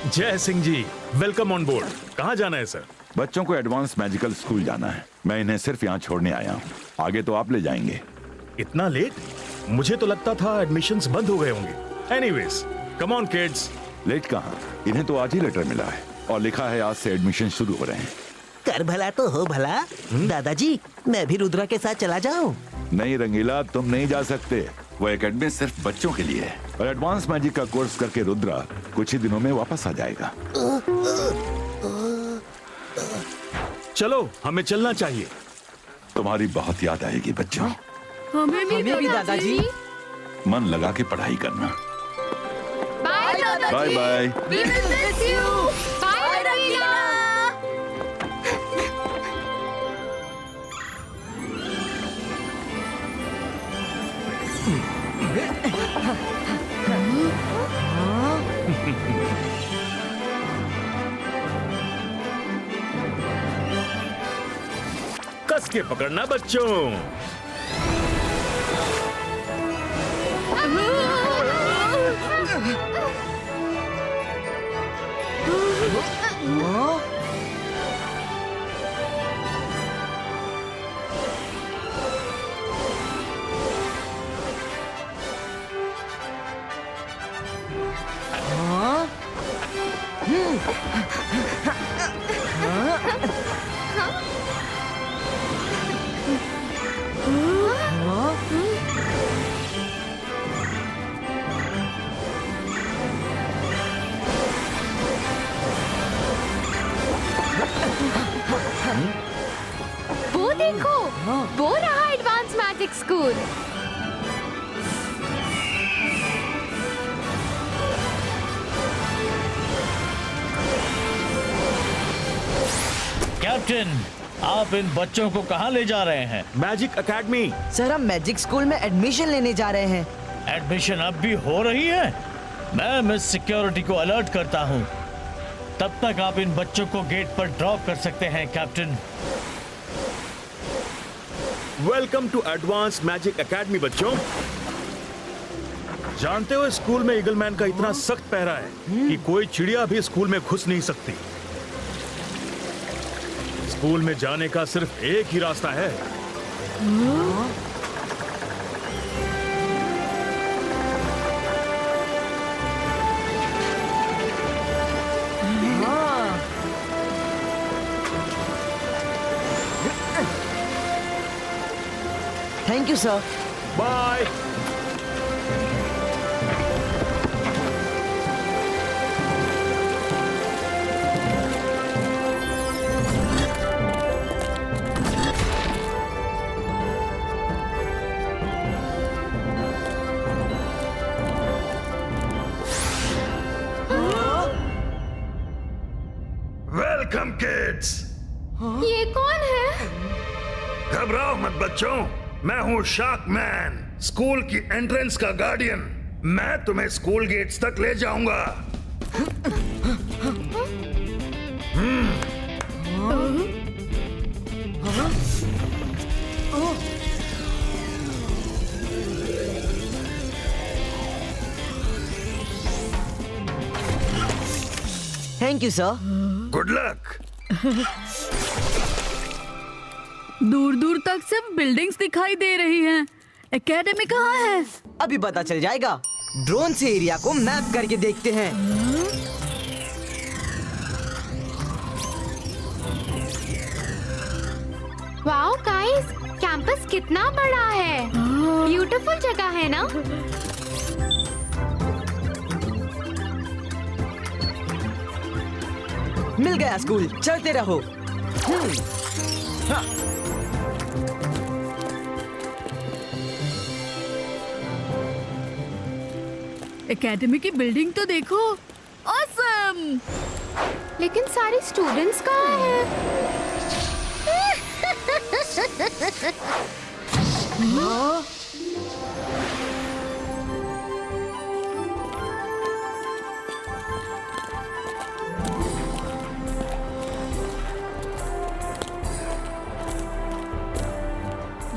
जय Singh ji, welcome on board. कहाँ जाना है सर? बच्चों को एडवांस मैजिकल स्कूल जाना है। मैं इन्हें सिर्फ यहाँ छोड़ने आया हूँ, आगे तो आप ले जाएंगे। इतना लेट? मुझे तो लगता था एडमिशन्स बंद हो गए होंगे। Anyways, come on kids. Late कहाँ, इन्हें तो आज ही लेटर मिला है और लिखा है आज से एडमिशन शुरू हो रहे हैं। कर भला तो हो भला। दादाजी, मैं भी रुद्रा के साथ चला जाऊं? नहीं रंगीला, तुम नहीं जा सकते। वो एकेडमी सिर्फ बच्चों के लिए है और एडवांस मैजिक का कोर्स करके रुद्रा कुछ ही दिनों में वापस आ जाएगा। चलो, हमें चलना चाहिए। तुम्हारी बहुत याद आएगी बच्चों। हमें भी दादाजी। मन लगा के पढ़ाई करना। बाय दादाजी। Bye bye. We will miss you. Bye Rangeela. कस के पकड़ना बच्चों। वो देखो, वो रहा एडवांस मैजिक स्कूल। कैप्टन, आप इन बच्चों को कहाँ ले जा रहे हैं? Magic academy. सर, हम मैजिक स्कूल में एडमिशन लेने जा रहे हैं। एडमिशन अब भी हो रही है? मैं मिस सिक्योरिटी को अलर्ट करता हूँ। तब तक आप इन बच्चों को गेट पर ड्रॉप कर सकते हैं captain. Welcome to advance magic academy बच्चों। जानते हो स्कूल में ईगलमैन का इतना सख्त पहरा है कि कोई चिड़िया भी स्कूल में घुस नहीं सकती। स्कूल में जाने का सिर्फ एक ही रास्ता है। Thank you sir. Bye. Welcome kids. ये कौन है? घबराओ मत बच्चों, मैं हूँ शार्क मैन, स्कूल की एंट्रेंस का गार्डियन। मैं तुम्हें स्कूल गेट्स तक ले जाऊंगा। Thank you sir. Good luck. दूर दूर तक सिर्फ बिल्डिंग्स दिखाई दे रही हैं। एकेडमी कहाँ है? अभी पता चल जाएगा। ड्रोन से एरिया को मैप करके देखते हैं। वाओ गाइस, कैंपस कितना बड़ा है। ब्यूटीफुल जगह है ना? मिल गया स्कूल, चलते रहो। एकेडमी की बिल्डिंग तो देखो। ऑसम! लेकिन सारे स्टूडेंट्स कहाँ हैं?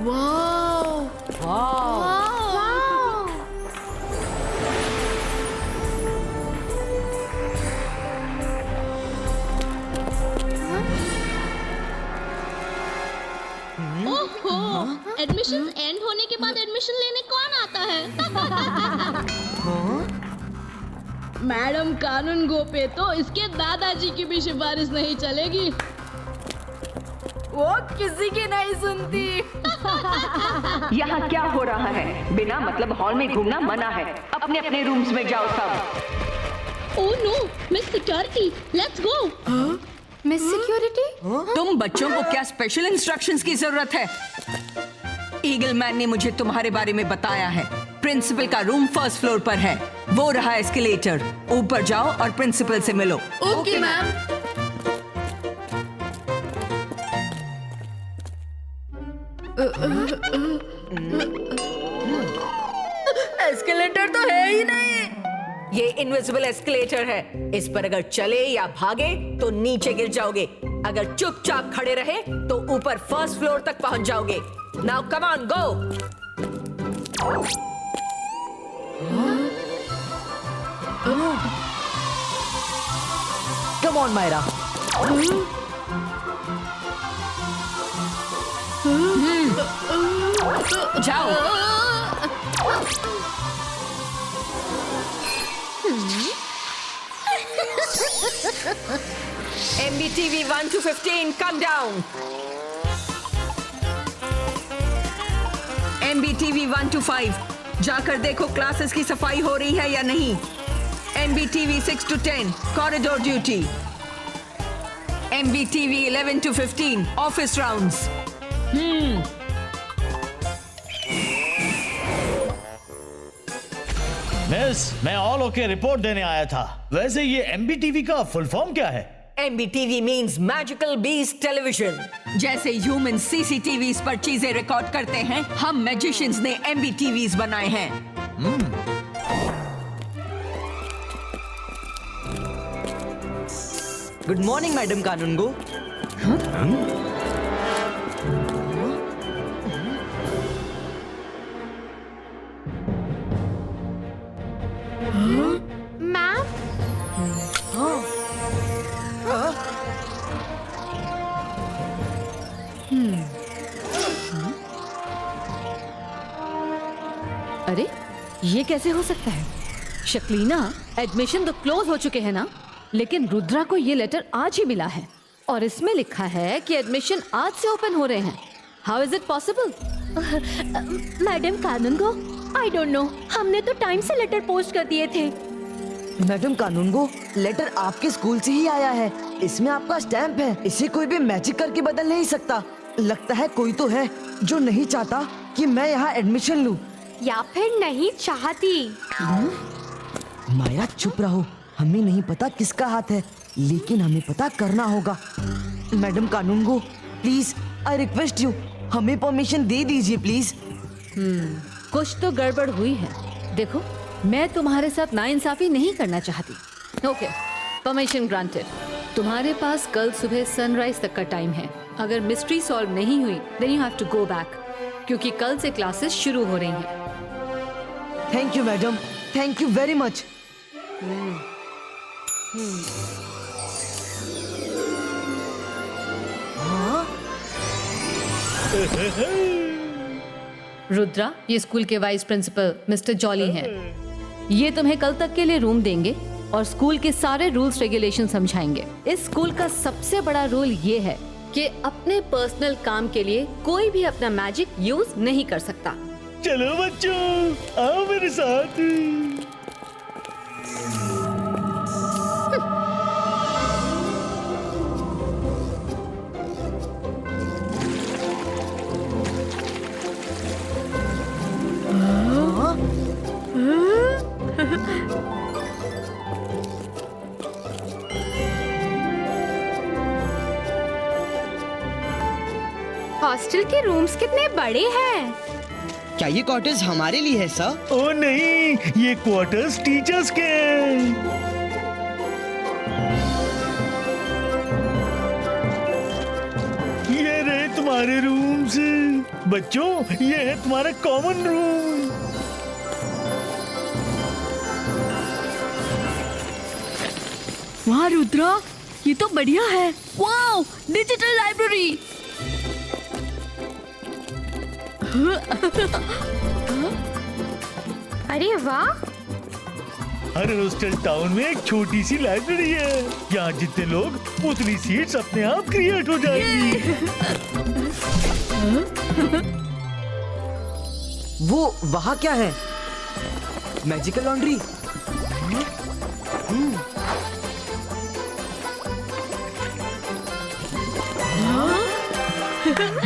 वाओ! एडमिशन लेने कौन आता है? मैडम कानून गो पे तो इसके दादाजी की भी सिफारिश नहीं चलेगी। वो किसी की नहीं सुनती। यहाँ क्या हो रहा है? बिना मतलब हॉल में घूमना मना है। अपने अपने रूम्स में जाओ सब। Oh no, miss security, let's go. Miss security, तुम बच्चों को क्या स्पेशल इंस्ट्रक्शंस की जरूरत है? ईगल मैन ने मुझे तुम्हारे बारे में बताया है। प्रिंसिपल का रूम फर्स्ट फ्लोर पर है। वो रहा एस्केलेटर। ऊपर जाओ और प्रिंसिपल से मिलो। Okay ma'am. एस्केलेटर तो है ही नहीं। ये इनविजिबल एस्केलेटर है। इस पर अगर चले या भागे तो नीचे गिर जाओगे। अगर चुपचाप खड़े रहे तो ऊपर फर्स्ट फ्लोर तक पहुंच जाओगे। Now come on, go. Come on Myra. जाओ। MBTV 1 to 15, come down. MBTV 1 to 5, जाकर देखो क्लासेस की सफाई हो रही है या नहीं। MBTV 6 to 10, corridor duty. MBTV 11 to 15, office rounds. Miss, मैं ऑल ओके रिपोर्ट देने आया था। वैसे ये MBTV का फुल फॉर्म क्या है? MBTV means Magical Beast Television। जैसे ह्यूमन CCTVs पर चीजें रिकॉर्ड करते हैं, हम मैजिशियंस ने MBTVs बनाए हैं। गुड मॉर्निंग मैडम कानूनगो। मैम, अरे ये कैसे हो सकता है? शक्लीना, एडमिशन तो क्लोज हो चुके हैं ना, लेकिन रुद्रा को ये लेटर आज ही मिला है और इसमें लिखा है कि एडमिशन आज से ओपन हो रहे हैं। How is it possible? Madam Kanungo, I don't know, हमने तो टाइम से लेटर पोस्ट कर दिए थे। मैडम कानूनगो, लेटर आपके स्कूल से ही आया है। इसमें आपका स्टैंप है। इसे कोई भी मैजिक करके बदल नहीं सकता। लगता है कोई तो है जो नहीं चाहता कि मैं यहाँ एडमिशन लूँ। या फिर नहीं चाहती। मायरा चुप रहो। हमें नहीं पता किसका हाथ है, लेकिन हमें पता करना होगा। Madam Kanungo, please, I request you, हमें परमिशन दे दीजिए प्लीज। कुछ तो गड़बड़ हुई है। देखो, मैं तुम्हारे साथ नाइंसाफी नहीं करना चाहती। Okay, permission granted. तुम्हारे पास कल सुबह सनराइज तक का टाइम है। अगर मिस्ट्री सॉल्व नहीं हुई then you have to go back, क्योंकि कल से क्लासेस शुरू हो रही हैं। Thank you madam, thank you very much. Rudra, ये स्कूल के वाइस प्रिंसिपल मिस्टर जॉली हैं। ये तुम्हें कल तक के लिए रूम देंगे और स्कूल के सारे रूल्स रेगुलेशन समझाएंगे। इस स्कूल का सबसे बड़ा रूल ये है कि अपने पर्सनल काम के लिए कोई भी अपना मैजिक यूज नहीं कर सकता। चलो बच्चों, आओ मेरे साथ। हॉस्टल के रूम्स कितने बड़े हैं। क्या ये कॉटेज हमारे लिए है सर? ओ नहीं, ये क्वार्टर्स टीचर्स के हैं। ये रहे तुम्हारे रूम्स। बच्चों, ये है तुम्हारा कॉमन रूम। वाह रुद्रा, ये तो बढ़िया है। Wow, digital library. अरे वाह, हर हॉस्टल टाउन में एक छोटी सी लाइब्रेरी है। यहाँ जितने लोग उतनी सीट्स अपने आप क्रिएट हो जाएंगी। वो वहाँ क्या है? Magical laundry.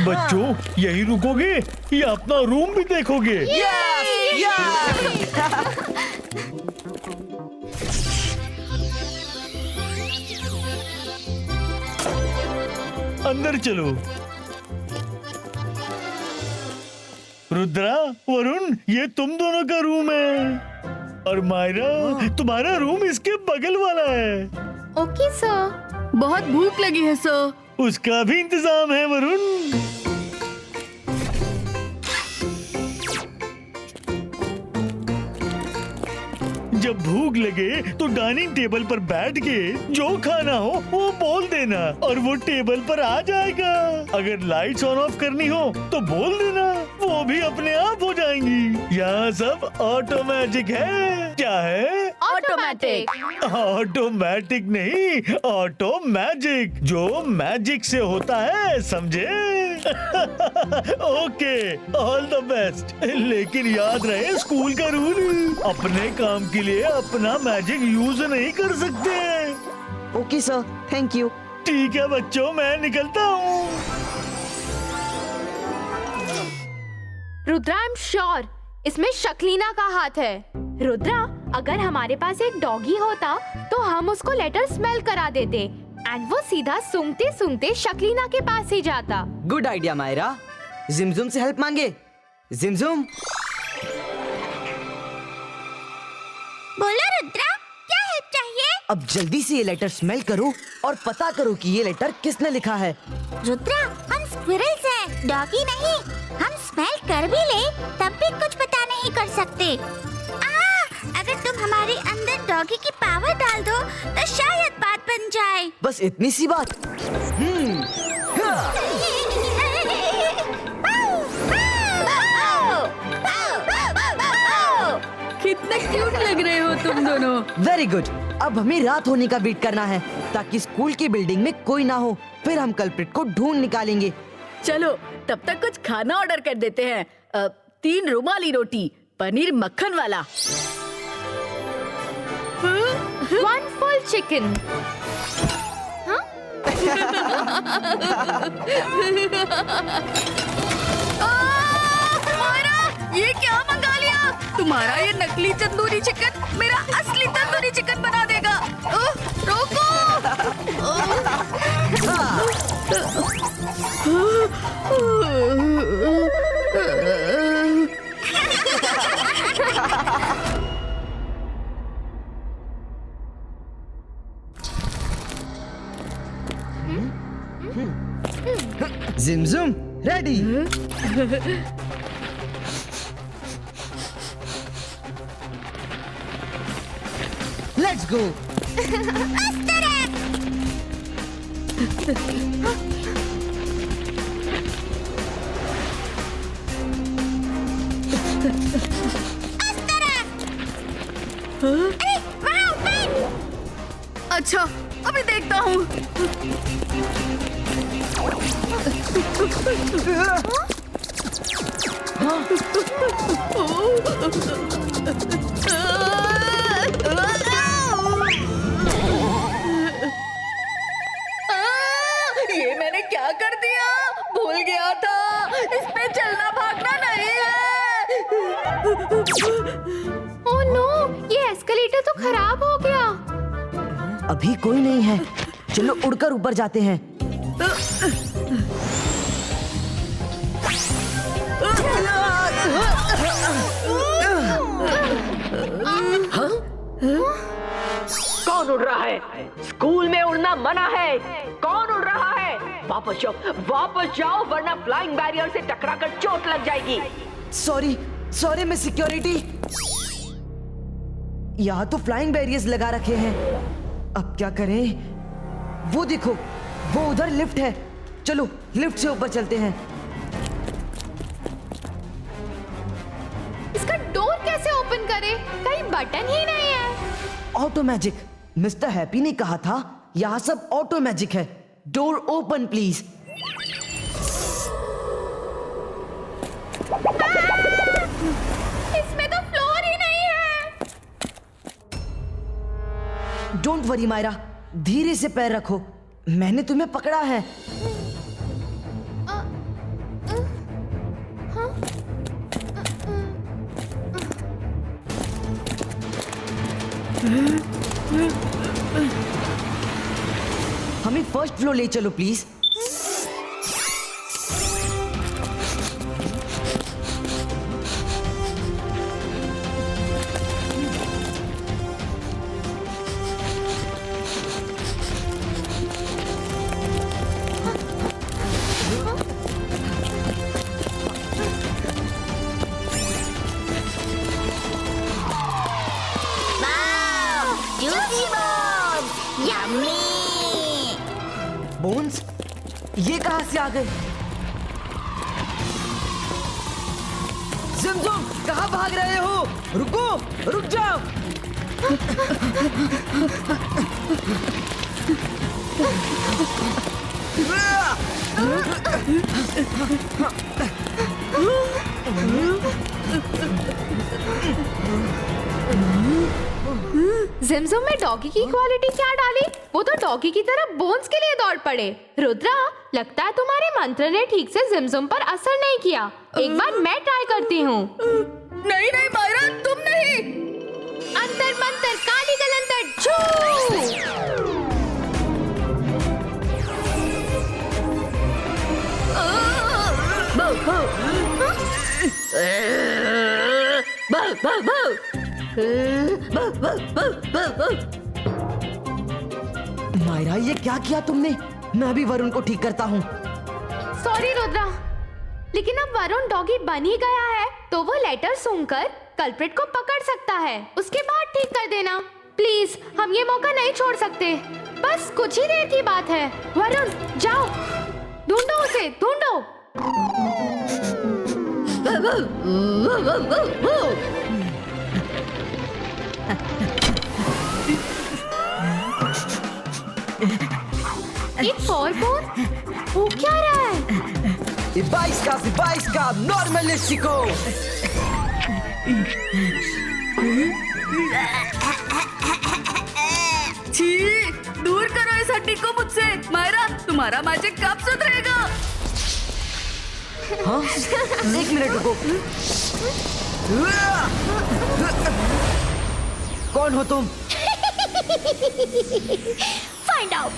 बच्चों, यही रुकोगे या अपना रूम भी देखोगे? अंदर चलो। रुद्रा, वरुण, ये तुम दोनों का रूम है और मायरा, तुम्हारा रूम इसके बगल वाला है। Okay sir. बहुत भूख लगी है सर। उसका भी इंतजाम है वरुण। जब भूख लगे तो डाइनिंग टेबल पर बैठ के जो खाना हो वो बोल देना और वो टेबल पर आ जाएगा। अगर लाइट्स ऑन ऑफ करनी हो तो बोल देना, वो भी अपने आप हो जाएंगी। यहाँ सब ऑटोमेटिक है। क्या है? ऑटोमेटिक। ऑटोमेटिक नहीं, ऑटो मैजिक, जो मैजिक से होता है, समझे? Okay, all the best. लेकिन याद रहे स्कूल का रूल, अपने काम के लिए अपना मैजिक यूज नहीं कर सकते। Okay sir, thank you. ठीक है बच्चों, मैं निकलता हूँ। रुद्रा, आई एम श्योर इसमें शक्लीना का हाथ है। रुद्रा, अगर हमारे पास एक डॉगी होता तो हम उसको लेटर स्मेल करा देते एंड वो सीधा सूंघते सूंघते शक्लीना के पास ही जाता। Good idea Myra. जिमजुम से हेल्प मांगे। जिमजुम। बोलो रुद्रा, क्या हेल्प चाहिए? अब जल्दी से ये लेटर स्मेल करो और पता करो कि ये लेटर किसने लिखा है। रुद्रा, हम स्क्विरल्स हैं, डॉगी नहीं। हम स्मेल कर भी ले तब भी कुछ पता नहीं कर सकते। अगर तुम हमारे अंदर डॉगी की पावर डाल दो तो शायद बात बन जाए। बस इतनी सी बात। कितने क्यूट लग रहे हो तुम दोनों। Very good. अब हमें रात होने का वेट करना है ताकि स्कूल की बिल्डिंग में कोई ना हो। फिर हम कल्प्रिट को ढूंढ निकालेंगे। चलो तब तक कुछ खाना ऑर्डर कर देते हैं। 3 रुमाली रोटी, पनीर मक्खन वाला। 1 फुल चिकन। ये क्या मंगा लिया? तुम्हारा ये नकली तंदूरी चिकन मेरा असली तंदूरी चिकन बना देगा। रोको। जिमजुम रेडी। Let's go. अच्छा, अभी देखता हूँ। ये मैंने क्या कर दिया? भूल गया था, इस पे चलना भागना नहीं है। ओह नो, ये एस्केलेटर तो खराब हो गया। अभी कोई नहीं है, चलो उड़कर ऊपर जाते हैं। कौन उड़ रहा है? स्कूल में उड़ना मना है। कौन उड़ रहा है? वापस जाओ वरना फ्लाइंग बैरियर से टकराकर चोट लग जाएगी। Sorry miss security. यहाँ तो फ्लाइंग बैरियर्स लगा रखे हैं। अब क्या करें? वो देखो, वो उधर लिफ्ट है। चलो लिफ्ट से ऊपर चलते हैं। ओपन करे? कहीं बटन ही नहीं है। Auto magic. मिस्टर हैप्पी ने कहा था यहाँ सब ऑटो मैजिक है। Door open please. इसमें तो फ्लोर ही नहीं है। डोंट वरी मायरा, धीरे से पैर रखो, मैंने तुम्हें पकड़ा है। हमें फर्स्ट फ्लोर ले चलो please. Juicy bomb, yummy. Bones, ये कहां से आ गए? ज़िमज़म, कहां भाग रहे हो? रुको, रुक जाओ। जिमजुम में डॉगी की क्वालिटी क्या डाली? वो तो डॉगी की तरह बोन्स के लिए दौड़ पड़े। रुद्रा, लगता है तुम्हारे मंत्र ने ठीक से जिमजुम पर असर नहीं किया। एक बार मैं ट्राई करती हूँ। नहीं नहीं मायरा, तुम नहीं। अंतर मंतर काली गलंतर छू। मायरा, ये क्या किया तुमने? मैं अभी वरुण को ठीक करता हूँ। सॉरी रुद्रा, लेकिन अब वरुण डॉगी बन ही गया है तो वो लेटर सुनकर कल्प्रिट को पकड़ सकता है। उसके बाद ठीक कर देना प्लीज। हम ये मौका नहीं छोड़ सकते। बस कुछ ही देर की बात है। वरुण, जाओ, ढूंढो उसे, ढूंढो। एक फोर वो क्या रहा है? Ibaiska, normalístico! छी, दूर करो इस हड्डी को मुझसे। मायरा, तुम्हारा मैजिक कब सुधरेगा? हाँ? एक मिनट रुको। कौन हो तुम? Find out.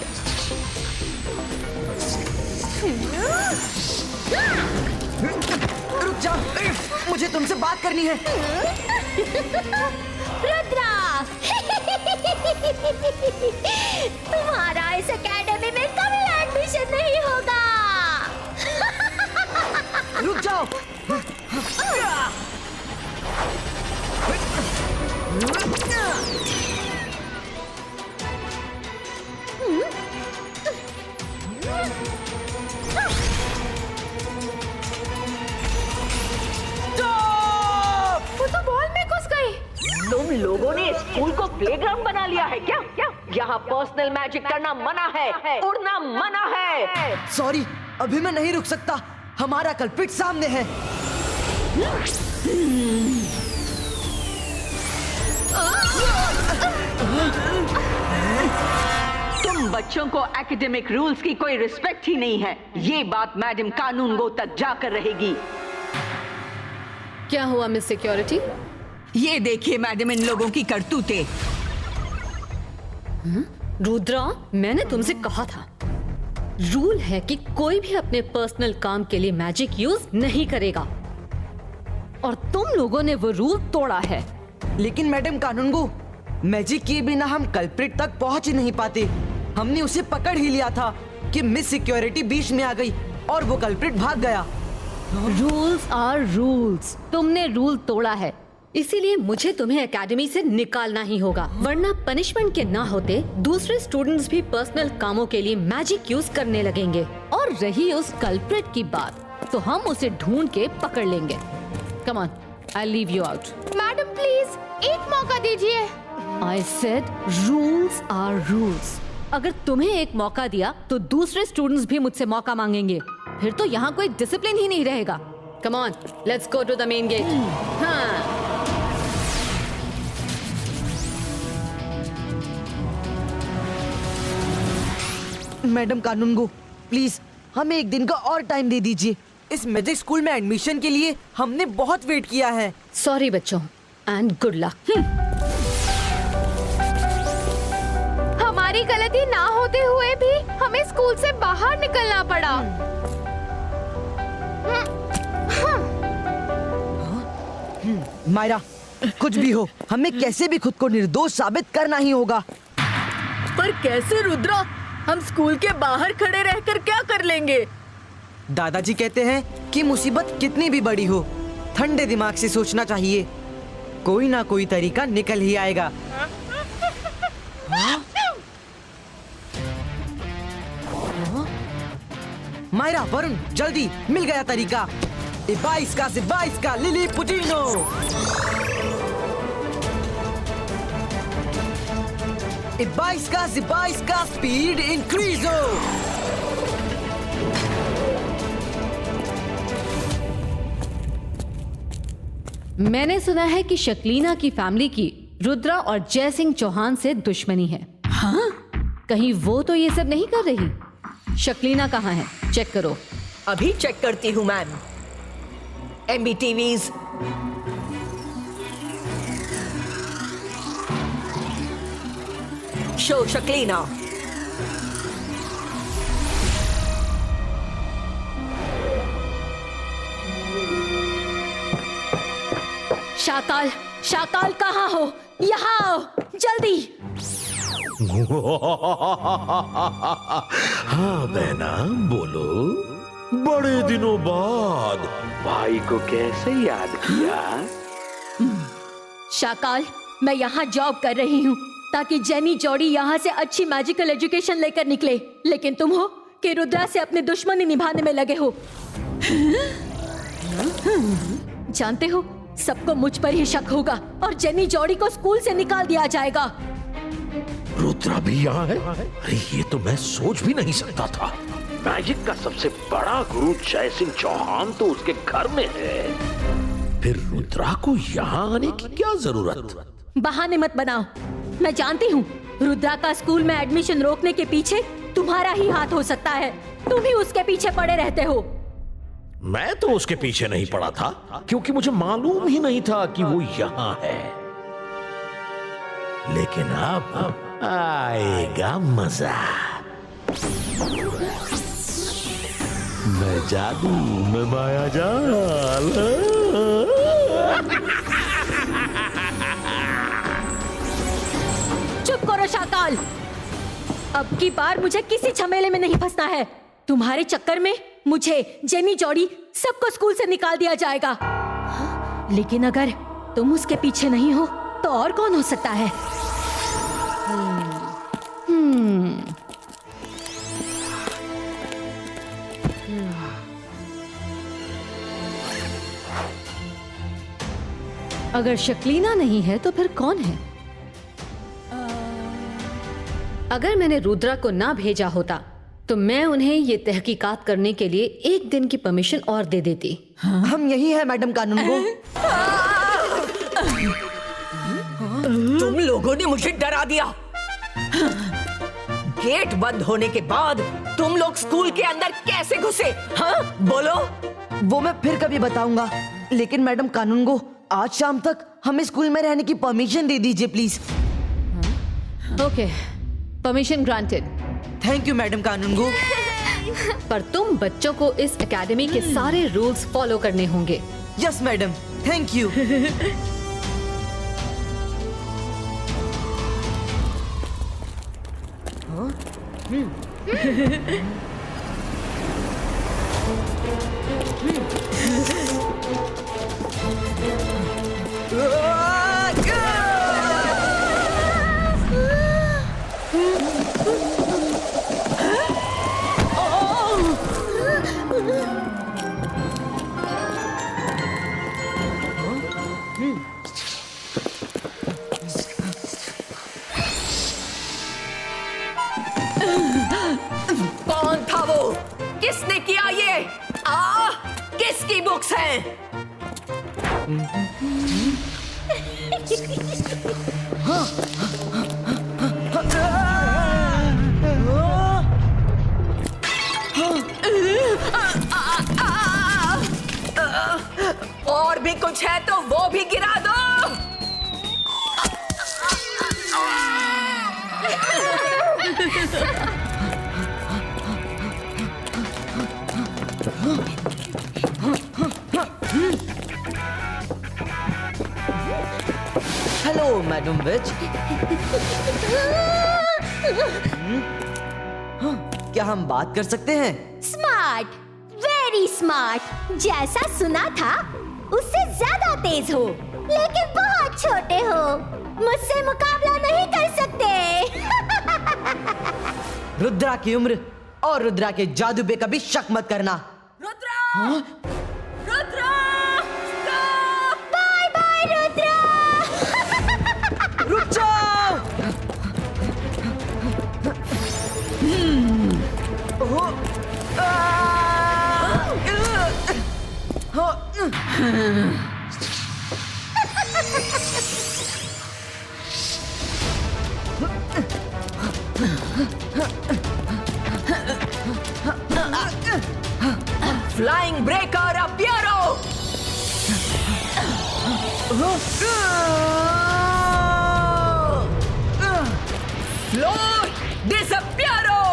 रुक जाओ, मुझे तुमसे बात करनी है। रुद्रा, तुम्हारा इस एकेडमी में कभी एडमिशन नहीं होगा। रुक जाओ। वो तो बॉल में घुस गई। तुम लोगों ने स्कूल को प्लेग्राउंड बना लिया है क्या? यहाँ पर्सनल मैजिक करना मना है, उड़ना मना है। सॉरी, अभी मैं नहीं रुक सकता। हमारा कल्प्रिट सामने है। तुम बच्चों को एकेडमिक रूल्स की कोई रिस्पेक्ट ही नहीं है। ये बात मैडम कानून गो तक जाकर रहेगी। क्या हुआ मिस सिक्योरिटी? ये देखिए मैडम, इन लोगों की करतूतें। रुद्रा, मैंने तुमसे कहा था, रूल है कि कोई भी अपने पर्सनल काम के लिए मैजिक यूज नहीं करेगा, और तुम लोगों ने वो रूल तोड़ा है। लेकिन मैडम कानूनगो, मैजिक किए बिना हम कल्प्रिट तक पहुंच ही नहीं पाते। हमने उसे पकड़ ही लिया था कि मिस सिक्योरिटी बीच में आ गई और वो कल्प्रिट भाग गया। Rules are rules. तुमने रूल तोड़ा है, इसीलिए मुझे तुम्हें एकेडमी से निकालना ही होगा, वरना पनिशमेंट के ना होते दूसरे स्टूडेंट्स भी पर्सनल कामों के लिए मैजिक यूज करने लगेंगे। और रही उस कल्प्रिट की बात, तो हम उसे ढूंढ के पकड़ लेंगे। Come on, I leave you out. Madam please एक मौका दीजिए। I said rules are rules. अगर तुम्हें एक मौका दिया तो दूसरे स्टूडेंट्स भी मुझसे मौका मांगेंगे, फिर तो यहाँ कोई डिसिप्लिन ही नहीं रहेगा। Come on, let's go to the main gate. हाँ। मैडम कानूनगो, प्लीज हमें एक दिन का और टाइम दे दीजिए। इस मैजिक स्कूल में एडमिशन के लिए हमने बहुत वेट किया है। सॉरी बच्चों, एंड गुड लक। हमारी गलती ना होते हुए भी हमें स्कूल से बाहर निकलना पड़ा। मायरा, कुछ भी हो, हमें कैसे भी खुद को निर्दोष साबित करना ही होगा। पर कैसे रुद्रा? हम स्कूल के बाहर खड़े रहकर क्या कर लेंगे? दादाजी कहते हैं कि मुसीबत कितनी भी बड़ी हो, ठंडे दिमाग से सोचना चाहिए। कोई ना कोई तरीका निकल ही आएगा। मायरा, वरुण, जल्दी, मिल गया तरीका। बाईस का लिली पुटीनो। बाईस का स्पीड इंक्रीज हो। मैंने सुना है कि शक्लीना की फैमिली की रुद्रा और जय सिंह चौहान से दुश्मनी है। हाँ? कहीं वो तो ये सब नहीं कर रही? शक्लीना कहाँ है? चेक करो। अभी चेक करती हूँ ma'am. MBTVs show Shaklina. Shakaal, Shakaal कहाँ हो? यहाँ आओ जल्दी। हाँ बहना, बोलो। बड़े दिनों बाद भाई को कैसे याद किया? शाकाल, मैं यहाँ जॉब कर रही हूँ ताकि जेनी जॉडी यहाँ से अच्छी मैजिकल एजुकेशन लेकर निकले, लेकिन तुम हो कि रुद्रा से अपनी दुश्मनी निभाने में लगे हो। जानते हो, सबको मुझ पर ही शक होगा और जेनी जॉडी को स्कूल से निकाल दिया जाएगा। रुद्रा भी यहाँ है? अरे ये तो मैं सोच भी नहीं सकता था। मैजिक का सबसे बड़ा गुरु जय सिंह चौहान तो उसके घर में है, फिर रुद्रा को यहाँ आने की क्या जरूरत? बहाने मत बनाओ। मैं जानती हूँ रुद्रा का स्कूल में एडमिशन रोकने के पीछे तुम्हारा ही हाथ हो सकता है। तुम ही उसके पीछे पड़े रहते हो। मैं तो उसके पीछे नहीं पड़ा था क्योंकि मुझे मालूम ही नहीं था कि वो यहाँ है। लेकिन अब आएगा मजा। मैं जादू में माया जाल। चुप करो शाकाल, अब की बार मुझे किसी झमेले में नहीं फंसना है। तुम्हारे चक्कर में मुझे, जेनी जॉडी, सबको स्कूल से निकाल दिया जाएगा। लेकिन अगर तुम उसके पीछे नहीं हो तो और कौन हो सकता है? अगर शक्लीना नहीं है तो फिर कौन है? अगर मैंने रुद्रा को ना भेजा होता तो मैं उन्हें ये तहकीकात करने के लिए एक दिन की परमिशन और दे देती। हम यही है मैडम कानूनगो। तुम लोगों ने मुझे डरा दिया। गेट बंद होने के बाद तुम लोग स्कूल के अंदर कैसे घुसे? हाँ, बोलो। वो मैं फिर कभी बताऊंगा, लेकिन मैडम कानूनगो, आज शाम तक हमें स्कूल में रहने की परमिशन दे दीजिए please. Okay, permission granted. Thank you madam Kanungo. पर तुम बच्चों को इस एकेडमी के सारे रूल्स फॉलो करने होंगे। Yes madam, thank you. E books हैं। और भी कुछ है तो वो भी गिरा दो। हेलो मैडम विच। क्या हम बात कर सकते हैं? Smart, very smart. जैसा सुना था उससे ज्यादा तेज हो, लेकिन बहुत छोटे हो। मुझसे मुकाबला नहीं कर सकते। रुद्रा की उम्र और रुद्रा के जादू पे कभी शक मत करना। रुद्रा! रुद्रा! Bye bye Rudra. रुक जाओ। फ्लाइंग ब्रेकर अपियरो। फ्लोर डिसअपियरो।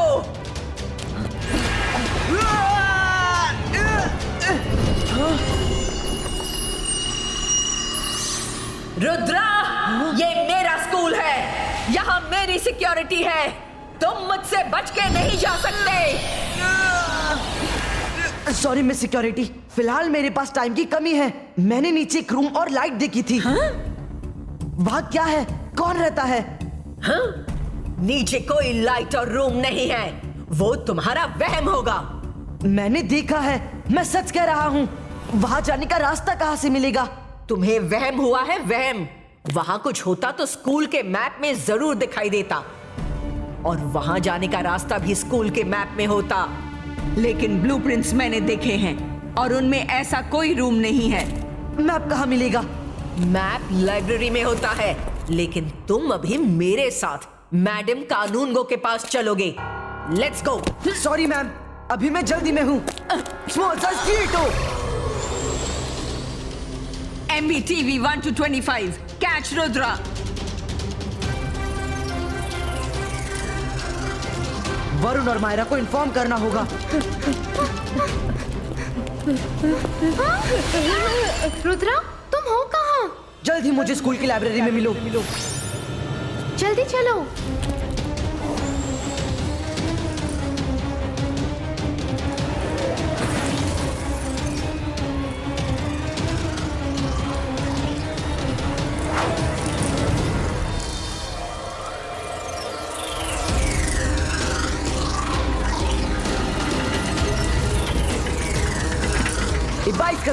रुद्रा, ये मेरा स्कूल है, यहाँ मेरी सिक्योरिटी है। तुम मुझसे बच के नहीं जा सकते। सॉरी मिस सिक्योरिटी, फिलहाल मेरे पास टाइम की कमी है। मैंने नीचे एक रूम और लाइट देखी थी। वहाँ क्या है? कौन रहता है? हाँ? नीचे कोई लाइट और रूम नहीं है, वो तुम्हारा वहम होगा। मैंने देखा है, मैं सच कह रहा हूँ। वहाँ जाने का रास्ता कहाँ से मिलेगा? तुम्हें वहम हुआ है, वहम। वहाँ कुछ होता तो स्कूल के मैप में जरूर दिखाई देता, और वहाँ जाने का रास्ता भी स्कूल के मैप में होता। लेकिन ब्लूप्रिंट्स मैंने देखे हैं और उनमें ऐसा कोई रूम नहीं है। मैप कहाँ मिलेगा? मैप लाइब्रेरी में होता है, लेकिन तुम अभी मेरे साथ मैडम कानूनगो के पास चलोगे। Let's go. सॉरी मैम, अभी मैं जल्दी में हूँ। MBTV 1 to 25, catch Rudra. Varun और मायरा को इन्फॉर्म करना होगा। रुद्रा, तुम हो कहाँ? जल्द ही मुझे स्कूल की लाइब्रेरी में मिलो। जल्दी चलो।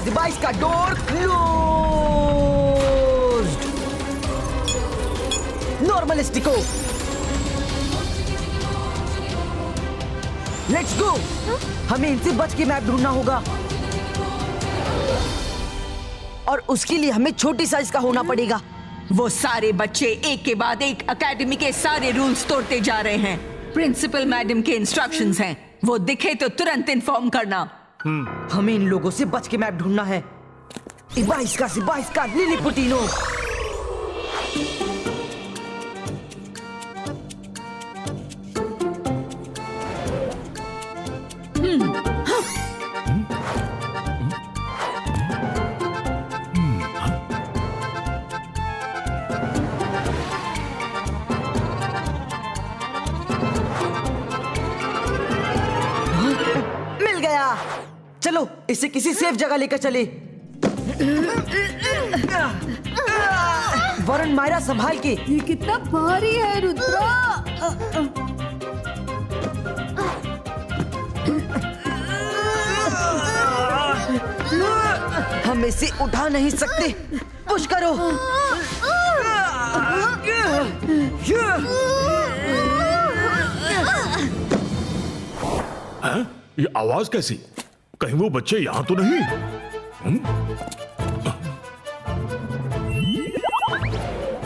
डिवाइस का डोर क्लोज्ड। नॉर्मलिस्टिको, लेट्स गो। हमें इनसे बच के मैप ढूंढना होगा, और उसके लिए हमें छोटी साइज का होना पड़ेगा। वो सारे बच्चे एक के बाद एक एकेडमी के सारे रूल्स तोड़ते जा रहे हैं। प्रिंसिपल मैडम के इंस्ट्रक्शंस हैं, वो दिखे तो तुरंत इन्फॉर्म करना। हमें इन लोगों से बच के मैप ढूंढना है। इबाइस का लिलीपुटिनो। मिल गया। चलो इसे किसी सेफ जगह लेकर चले। वरुण, मायरा संभाल के। ये कितना भारी है रुद्रा। हम इसे उठा नहीं सकते। पुश करो। हैं? ये आवाज कैसी? कहीं वो बच्चे यहाँ तो नहीं?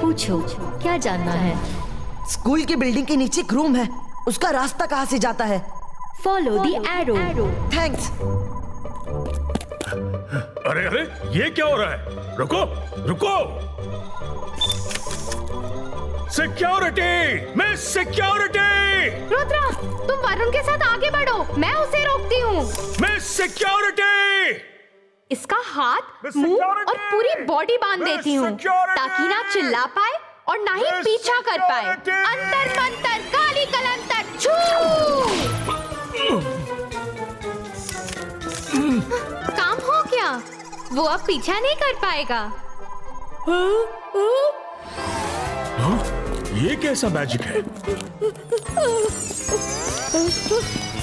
पूछो, क्या जानना है? स्कूल की बिल्डिंग के नीचे एक रूम है, उसका रास्ता कहाँ से जाता है? Follow the arrow. थैंक्स। अरे अरे, ये क्या हो रहा है? रुको रुको, सिक्योरिटी, मिस सिक्योरिटी। रुद्रा, तुम वरुण के साथ आगे बढ़ो, मैं उसे रोकती हूँ। मिस सिक्योरिटी, इसका हाथ, मुंह और पूरी बॉडी बांध देती हूँ ताकि ना चिल्ला पाए और ना ही पीछा कर पाए। अंतर मंतर काली कलंतर छू। काम हो क्या? वो अब पीछा नहीं कर पाएगा। ये कैसा मैजिक है?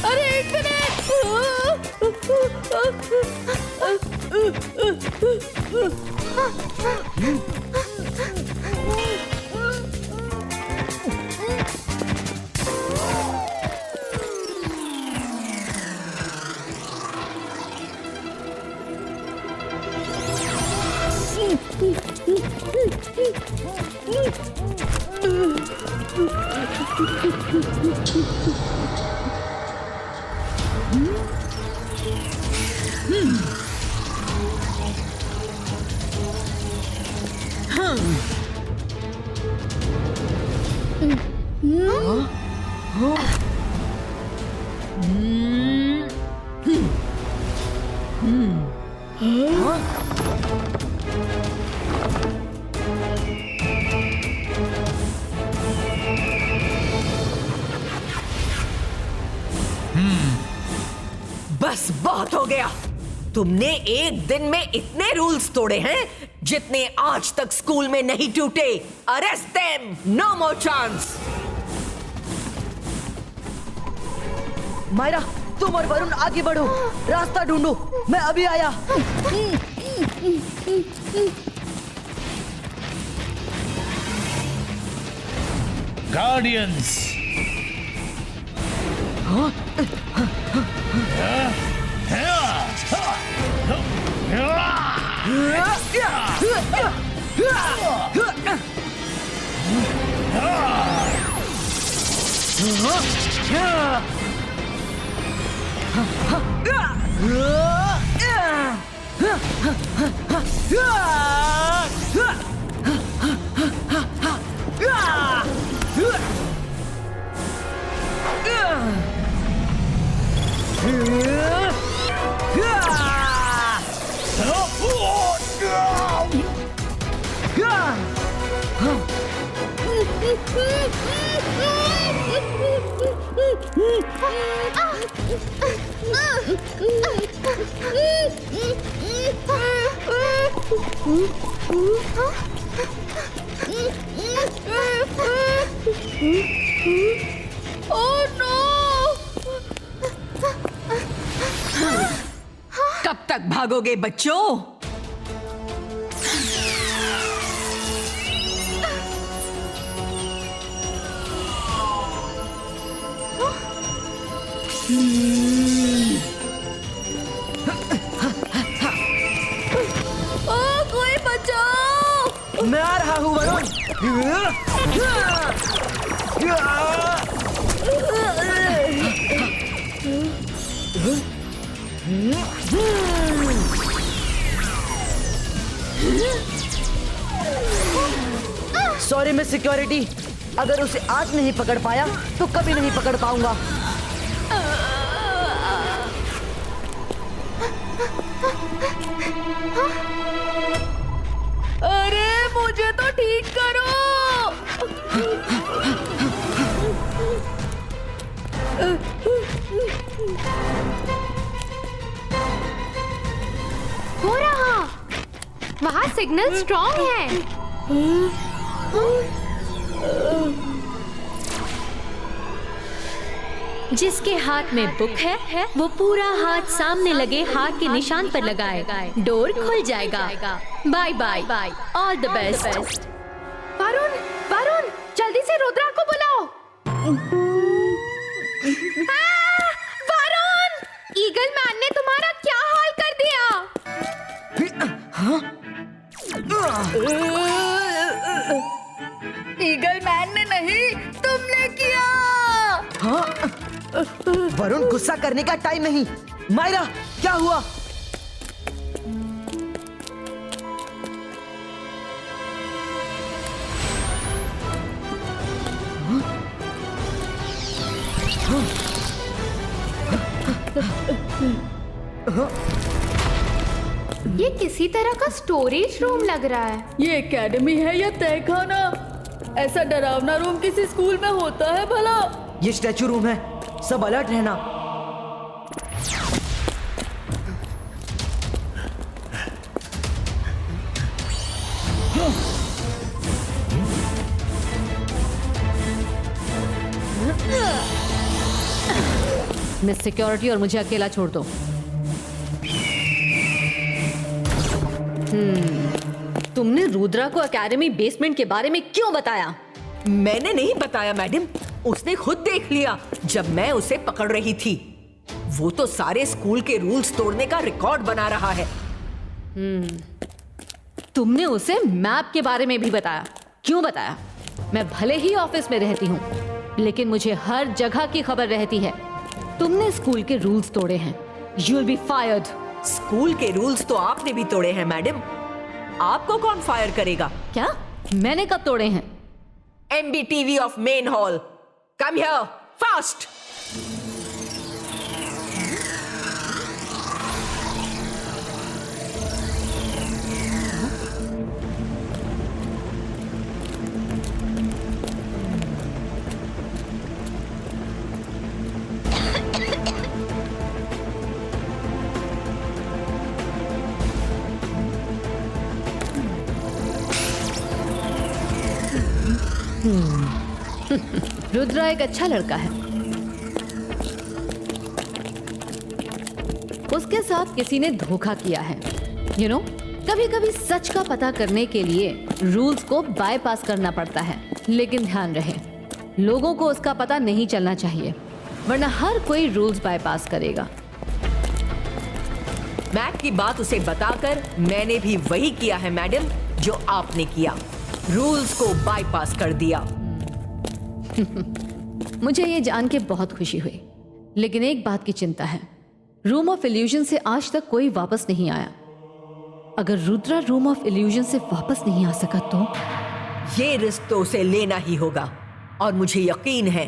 अरे एक मिनट। बस बहुत हो गया। तुमने एक दिन में इतने रूल्स तोड़े हैं जितने आज तक स्कूल में नहीं टूटे। Arrest them, no more chance. Myra, तुम और वरुण आगे बढ़ो, रास्ता ढूंढो, मैं अभी आया। गार्डियंस। कब तक भागोगे बच्चों? कोई बचाओ। मैं आ रहा हूँ वरुण। सॉरी मिस सिक्योरिटी, अगर उसे आज नहीं पकड़ पाया तो कभी नहीं पकड़ पाऊंगा। अरे मुझे तो ठीक करो। हो रहा, वहाँ सिग्नल स्ट्रॉन्ग है। जिसके हाथ में बुक है वो पूरा हाथ सामने लगे हाथ के निशान पर लगाए, डोर खुल जाएगा। Bye bye bye, all the best. Varun, Varun, जल्दी से रुद्रा को बुलाओ। वरुण, ईगल मैन ने तुम्हारा क्या हाल कर दिया? ईगल मैन ने नहीं, तुमने किया। हाँ? वरुण, गुस्सा करने का टाइम नहीं। मायरा, क्या हुआ? ये किसी तरह का स्टोरेज रूम लग रहा है। ये एकेडमी है या तहखाना? ऐसा डरावना रूम किसी स्कूल में होता है भला? ये स्टैचू रूम है, सब अलर्ट रहना। मिस सिक्योरिटी, और मुझे अकेला छोड़ दो। तुमने रुद्रा को एकेडमी बेसमेंट के बारे में क्यों बताया? मैंने नहीं बताया मैडम, उसने खुद देख लिया जब मैं उसे पकड़ रही थी। वो तो सारे स्कूल के रूल्स तोड़ने का रिकॉर्ड बना रहा है। तुमने उसे मैप के बारे में भी बताया। क्यों बताया? मैं भले ही ऑफिस में रहती हूँ, लेकिन मुझे हर जगह की खबर रहती है। तुमने स्कूल के रूल्स तोड़े हैं। You will be fired. School के रूल्स तो आपने भी तोड़े हैं मैडम। आपको कौन फायर करेगा? क्या? मैंने कब तोड़े हैं? MBTV of main hall, come here fast. Rudra एक अच्छा लड़का है। उसके साथ किसी ने धोखा किया है। यू नो, कभी कभी सच का पता करने के लिए रूल्स को बाईपास करना पड़ता है। लेकिन ध्यान रहे, लोगों को उसका पता नहीं चलना चाहिए, वरना हर कोई रूल्स बाईपास करेगा। मैट की बात उसे बताकर मैंने भी वही किया है मैडम जो आपने किया, रूल्स को बाईपास कर दिया। मुझे ये जान के बहुत खुशी हुई, लेकिन एक बात की चिंता है। रूम ऑफ इल्यूजन से आज तक कोई वापस नहीं आया। अगर रुद्रा रूम ऑफ इल्यूजन से वापस नहीं आ सका तो ये रिस्क तो उसे लेना ही होगा, और मुझे यकीन है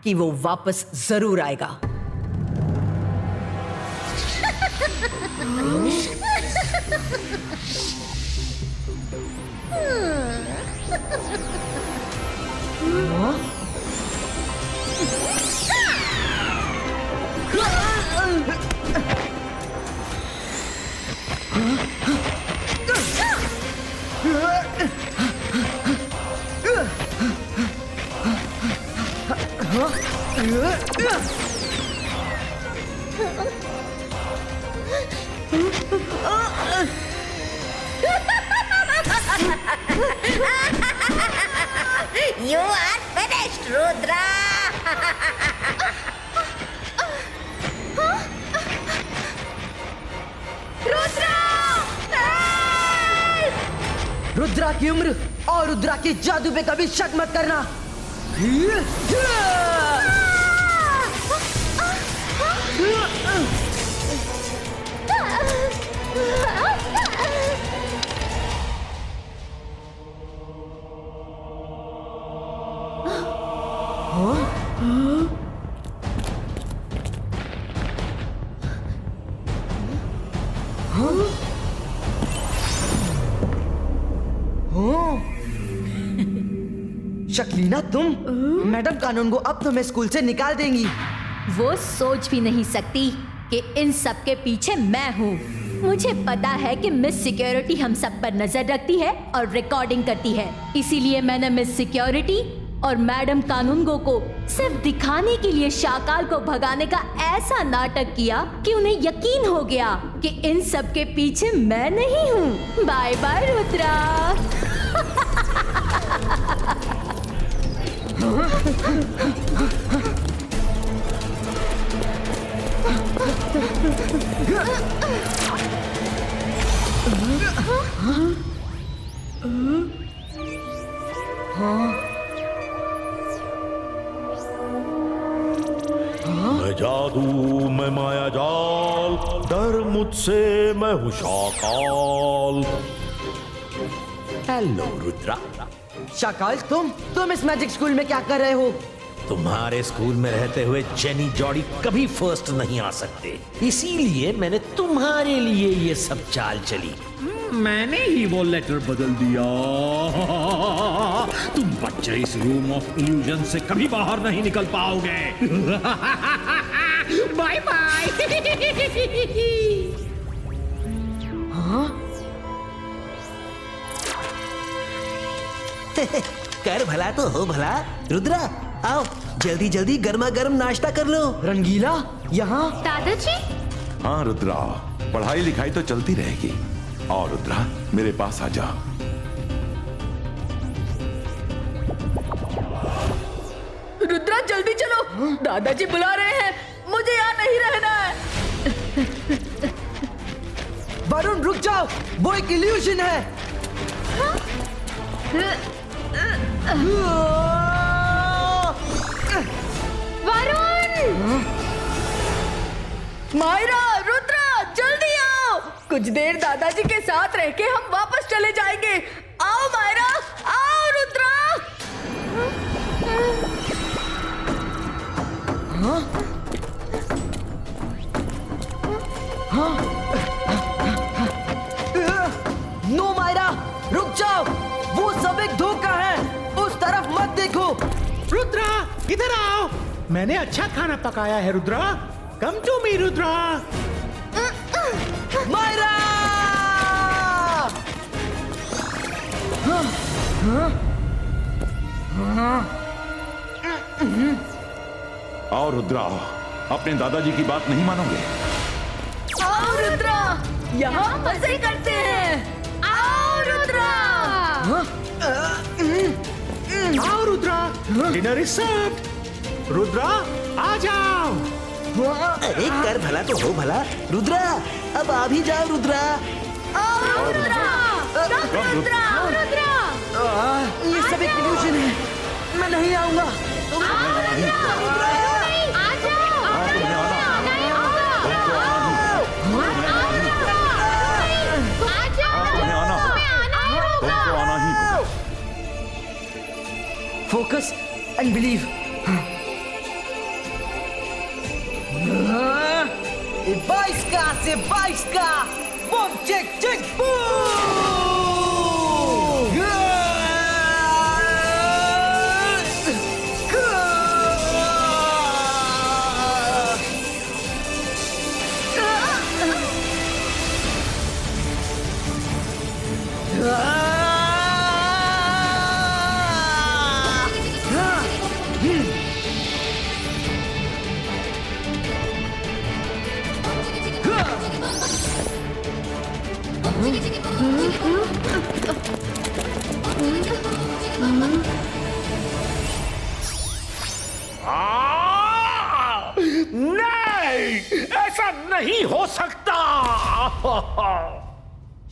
कि वो वापस जरूर आएगा। You are finished, Rudra. Rudra की उम्र और रुद्रा की जादू पे कभी शक मत करना। शक्लीना, तुम मैडम कानून को अब तुम्हें स्कूल से निकाल देंगी। वो सोच भी नहीं सकती कि इन सब के पीछे मैं हूँ। मुझे पता है कि मिस सिक्योरिटी हम सब पर नजर रखती है और रिकॉर्डिंग करती है, इसीलिए मैंने मिस सिक्योरिटी और मैडम कानूनगो को सिर्फ दिखाने के लिए शाकाल को भगाने का ऐसा नाटक किया कि उन्हें यकीन हो गया कि इन सब के पीछे मैं नहीं हूँ। Bye bye Rudra. मैं जादू, मैं माया जाल, डर मुझसे, मैं हूँ शाकाल। हेलो रुद्रा। शाकाल, तुम इस मैजिक स्कूल में क्या कर रहे हो? तुम्हारे स्कूल में रहते हुए जेनी जॉडी कभी फर्स्ट नहीं आ सकते, इसीलिए मैंने तुम्हारे लिए ये सब चाल चली। मैंने ही वो लेटर बदल दिया। तुम बच्चे इस रूम ऑफ इल्यूजन से कभी बाहर नहीं निकल पाओगे। Bye bye. कर भला तो हो भला। रुद्रा आओ, जल्दी जल्दी गर्मा गर्म नाश्ता कर लो। रंगीला यहाँ? दादाजी, हाँ रुद्रा, पढ़ाई लिखाई तो चलती रहेगी। और रुद्रा मेरे पास आ जा। रुद्रा जल्दी चलो, दादाजी बुला रहे हैं, मुझे यहाँ नहीं रहना है। वरुण रुक जाओ, वो एक इल्यूजन है। वरुण! मायरा, रुद्रा जल्दी आओ, कुछ देर दादाजी के साथ रह के हम वापस चले जाएंगे। आओ मायरा, आओ रुद्रा। नो मायरा, रुक जाओ, वो सब एक धोखा है, उस तरफ मत देखो। रुद्रा इधर आओ, मैंने अच्छा खाना पकाया है। Rudra come to me. Rudra Myra! और रुद्रा, अपने दादाजी की बात नहीं मानोगे? आओ रुद्रा, यहाँ मजे करते हैं। आओ रुद्रा। आओ Rudra, dinner is served. Rudra आ जाओ। अरे कर भला तो हो भला। रुद्रा अब आ भी जाओ। रुद्रा आओ रुद्रा। रुद्रा, रुद्रा। ये सब एक इल्यूजन है, मैं नहीं आऊंगा। Focus and believe. बाईस का बम चेक चेक नहीं, ऐसा नहीं हो सकता।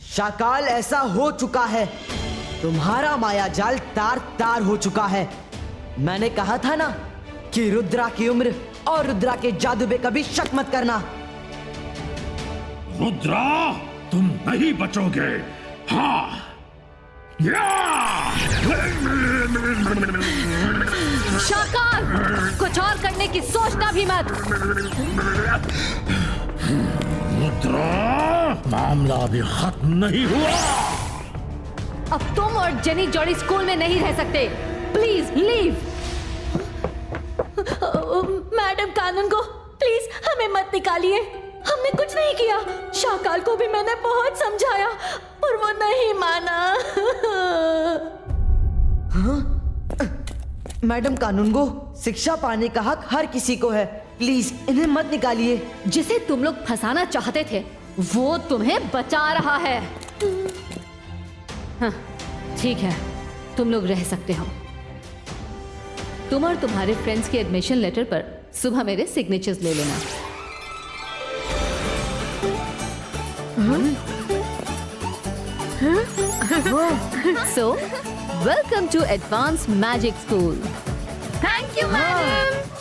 शाकाल, ऐसा हो चुका है, तुम्हारा माया जाल तार तार हो चुका है। मैंने कहा था ना कि रुद्रा की उम्र और रुद्रा के जादू पे कभी शक मत करना। रुद्रा तुम नहीं बचोगे। हाँ शाकाल, कुछ और करने की सोचना भी मत। रुद्रा, मामला अभी खत्म नहीं हुआ। अब तुम और जेनी जॉडी स्कूल में नहीं रह सकते। Please leave. मैडम कानून को प्लीज हमें मत निकालिए, हमने कुछ नहीं किया। शाकाल को भी मैंने बहुत समझाया पर वो नहीं माना। मैडम कानून को शिक्षा पाने का हक हर किसी को है, प्लीज इन्हें मत निकालिए। जिसे तुम लोग फंसाना चाहते थे वो तुम्हें बचा रहा है। हाँ, ठीक है, तुम लोग रह सकते हो। तुम और तुम्हारे फ्रेंड्स के एडमिशन लेटर पर सुबह मेरे सिग्नेचर्स ले लेना। So, welcome to advance magic school. Thank you madam.